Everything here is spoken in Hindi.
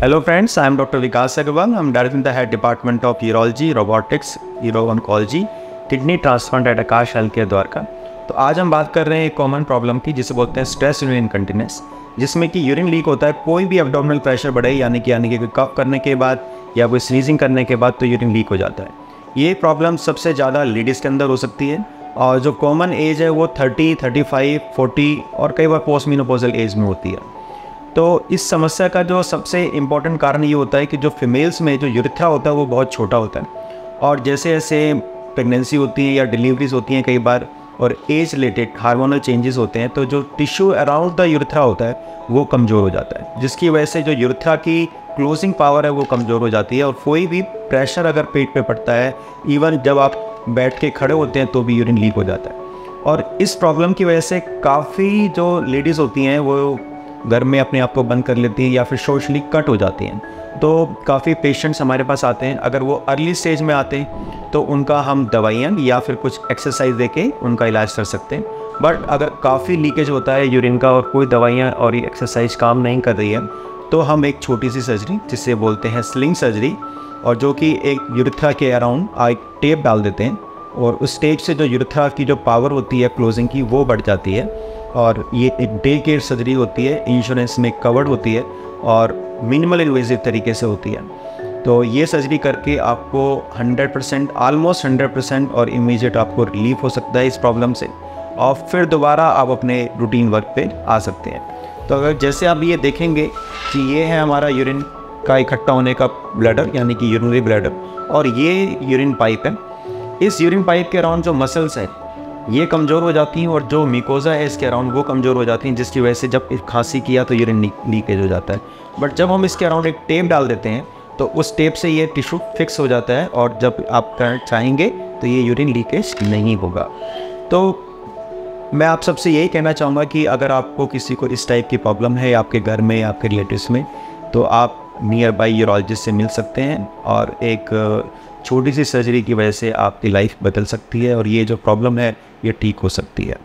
Hello friends, I am Dr. Vikas Agarwal. I am Director in the Head Department of Urology, Robotics, Uro-Oncology, Kidney Transplant at Akash Healthcare Dwarka. तो आज हम बात कर रहे हैं एक कॉमन प्रॉब्लम की जिसे बोलते हैं स्ट्रेस यूरिन इनकंटिनेंस, जिसमें कि यूरिन लीक होता है। कोई भी एब्डोमिनल प्रेशर बढ़े यानी कि कोई कफ करने के बाद या कोई स्नीजिंग करने के बाद तो यूरिन लीक हो जाता है। ये प्रॉब्लम सबसे ज़्यादा लेडीज़ के अंदर हो सकती है और जो कॉमन एज है वो 30, 35, 40 और कई बार पोस्ट मेनोपॉजल एज में होती है। तो इस समस्या का जो सबसे इम्पॉर्टेंट कारण ये होता है कि जो फीमेल्स में जो यूरेथ्रा होता है वो बहुत छोटा होता है और जैसे जैसे प्रेगनेंसी होती है या डिलीवरीज होती हैं कई बार और एज रिलेटेड हार्मोनल चेंजेस होते हैं तो जो टिश्यू अराउंड द यूरेथ्रा होता है वो कमज़ोर हो जाता है, जिसकी वजह से जो यूरेथ्रा की क्लोजिंग पावर है वो कमज़ोर हो जाती है और कोई भी प्रेशर अगर पेट पे पड़ता है, इवन जब आप बैठ के खड़े होते हैं तो भी यूरिन लीक हो जाता है। और इस प्रॉब्लम की वजह से काफ़ी जो लेडीज़ होती हैं वो घर में अपने आप को बंद कर लेती हैं या फिर सोशली कट हो जाती हैं। तो काफ़ी पेशेंट्स हमारे पास आते हैं, अगर वो अर्ली स्टेज में आते हैं तो उनका हम दवाइयाँ या फिर कुछ एक्सरसाइज देके उनका इलाज कर सकते हैं। बट अगर काफ़ी लीकेज होता है यूरिन का और कोई दवाइयाँ और ये एक्सरसाइज काम नहीं कर रही है तो हम एक छोटी सी सर्जरी जिसे बोलते हैं स्लिंग सर्जरी, और जो कि एक यूरेथ्रा के अराउंड एक टेप डाल देते हैं और उस टेप से जो यूरेथ्रा की जो पावर होती है क्लोजिंग की वो बढ़ जाती है। और ये एक डे केयर सर्जरी होती है, इंश्योरेंस में कवर्ड होती है और मिनिमल इन्वेजिव तरीके से होती है। तो ये सर्जरी करके आपको 100% ऑलमोस्ट 100% और इमीडिएट आपको रिलीफ हो सकता है इस प्रॉब्लम से और फिर दोबारा आप अपने रूटीन वर्क पे आ सकते हैं। तो अगर जैसे आप ये देखेंगे कि ये है हमारा यूरिन का इकट्ठा होने का ब्लैडर यानी कि यूरिनरी ब्लैडर और ये यूरिन पाइप है। इस यूरिन पाइप के अराउंड जो मसल्स हैं ये कमज़ोर हो जाती हैं और जो मिकोज़ा है इसके अराउंड वो कमज़ोर हो जाती हैं, जिसकी वजह से जब खांसी किया तो यूरिन लीकेज हो जाता है। बट जब हम इसके अराउंड एक टेप डाल देते हैं तो उस टेप से ये टिश्यू फिक्स हो जाता है और जब आप करंट चाहेंगे तो ये यूरिन लीकेज नहीं होगा। तो मैं आप सबसे यही कहना चाहूँगा कि अगर आपको किसी को इस टाइप की प्रॉब्लम है आपके घर में या आपके रिलेटिव्स में तो आप नियर बाई यूरोलॉजिस्ट से मिल सकते हैं और एक छोटी सी सर्जरी की वजह से आपकी लाइफ बदल सकती है और ये जो प्रॉब्लम है ये ठीक हो सकती है।